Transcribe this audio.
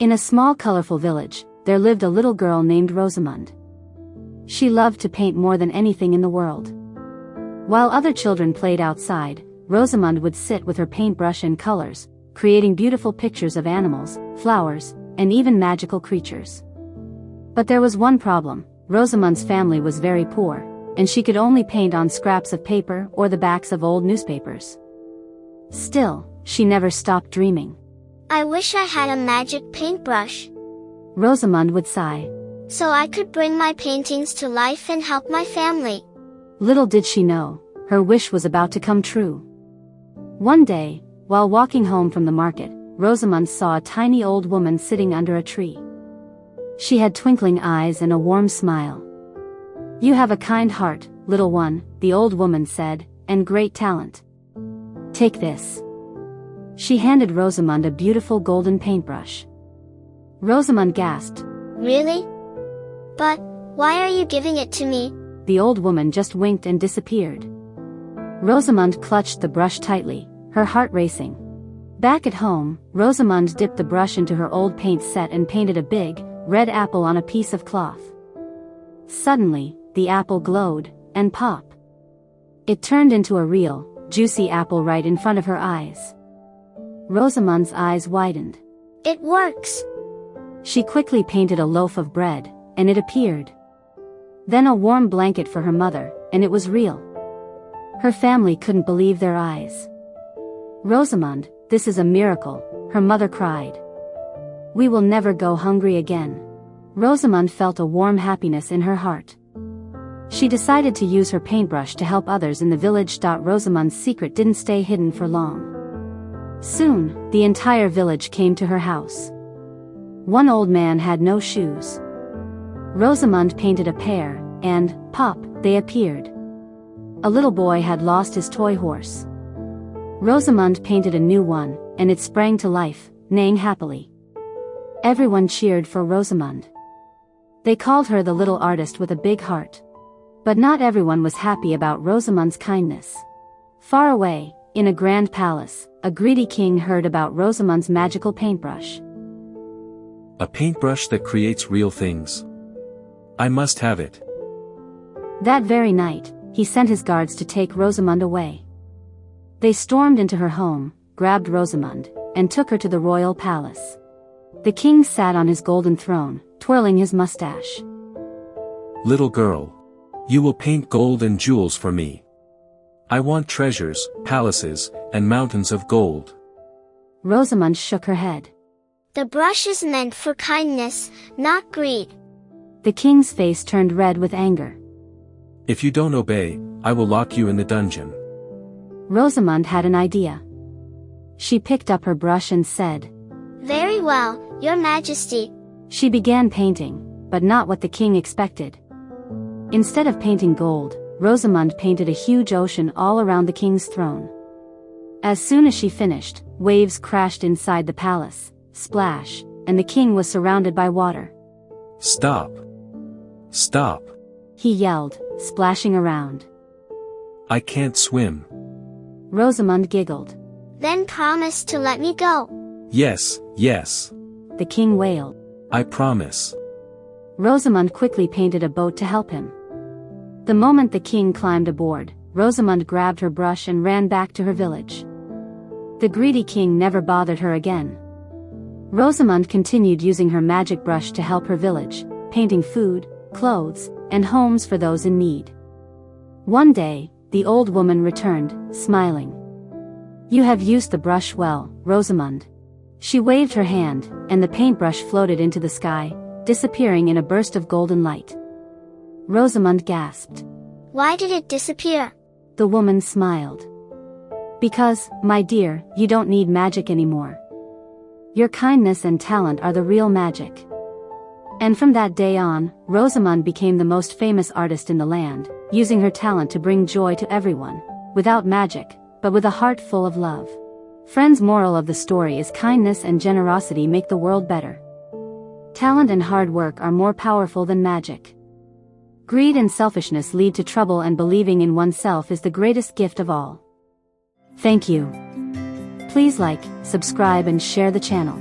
In a small colorful village, there lived a little girl named Rosamund. She loved to paint more than anything in the world. While other children played outside, Rosamund would sit with her paintbrush and colors, creating beautiful pictures of animals, flowers, and even magical creatures. But there was one problem: Rosamund's family was very poor, and she could only paint on scraps of paper or the backs of old newspapers. Still, she never stopped dreaming. I wish I had a magic paintbrush, Rosamund would sigh. so I could bring my paintings to life and help my family. Little did she know, her wish was about to come true. One day, while walking home from the market, Rosamund saw a tiny old woman sitting under a tree. She had twinkling eyes and a warm smile. "You have a kind heart, little one," the old woman said, "and great talent. Take this." She handed Rosamund a beautiful golden paintbrush. Rosamund gasped. Really? But, why are you giving it to me? The old woman just winked and disappeared. Rosamund clutched the brush tightly, her heart racing. Back at home, Rosamund dipped the brush into her old paint set and painted a big, red apple on a piece of cloth. Suddenly, the apple glowed, and pop! It turned into a real, juicy apple right in front of her eyes. Rosamund's eyes widened. It works! She quickly painted a loaf of bread, and it appeared. Then a warm blanket for her mother, and it was real. Her family couldn't believe their eyes. "Rosamund, this is a miracle," her mother cried. "We will never go hungry again." Rosamund felt a warm happiness in her heart. She decided to use her paintbrush to help others in the village. Rosamund's secret didn't stay hidden for long. Soon, the entire village came to her house. One old man had no shoes. Rosamund painted a pair, and, pop, they appeared. A little boy had lost his toy horse. Rosamund painted a new one, and it sprang to life, neighing happily. Everyone cheered for Rosamund. They called her the little artist with a big heart. But not everyone was happy about Rosamund's kindness. Far away, in a grand palace, a greedy king heard about Rosamund's magical paintbrush. A paintbrush that creates real things. I must have it. That very night, he sent his guards to take Rosamund away. They stormed into her home, grabbed Rosamund, and took her to the royal palace. The king sat on his golden throne, twirling his mustache. Little girl. You will paint gold and jewels for me. I want treasures, palaces, and mountains of gold. Rosamund shook her head. The brush is meant for kindness, not greed. The king's face turned red with anger. If you don't obey, I will lock you in the dungeon. Rosamund had an idea. She picked up her brush and said, Very well, Your Majesty. She began painting, but not what the king expected. Instead of painting gold, Rosamund painted a huge ocean all around the king's throne. As soon as she finished, waves crashed inside the palace, splash, and the king was surrounded by water. Stop! Stop! He yelled, splashing around. I can't swim. Rosamund giggled. Then promise to let me go. Yes, yes. The king wailed. I promise. Rosamund quickly painted a boat to help him. The moment the king climbed aboard, Rosamund grabbed her brush and ran back to her village. The greedy king never bothered her again. Rosamund continued using her magic brush to help her village, painting food, clothes, and homes for those in need. One day, the old woman returned, smiling. You have used the brush well, Rosamund. She waved her hand, and the paintbrush floated into the sky, disappearing in a burst of golden light. Rosamund gasped. Why did it disappear? The woman smiled. Because, my dear, you don't need magic anymore. Your kindness and talent are the real magic. And from that day on, Rosamund became the most famous artist in the land, using her talent to bring joy to everyone, without magic, but with a heart full of love. Friends, moral of the story is kindness and generosity make the world better. Talent and hard work are more powerful than magic. Greed and selfishness lead to trouble, and believing in oneself is the greatest gift of all. Thank you. Please like, subscribe and share the channel.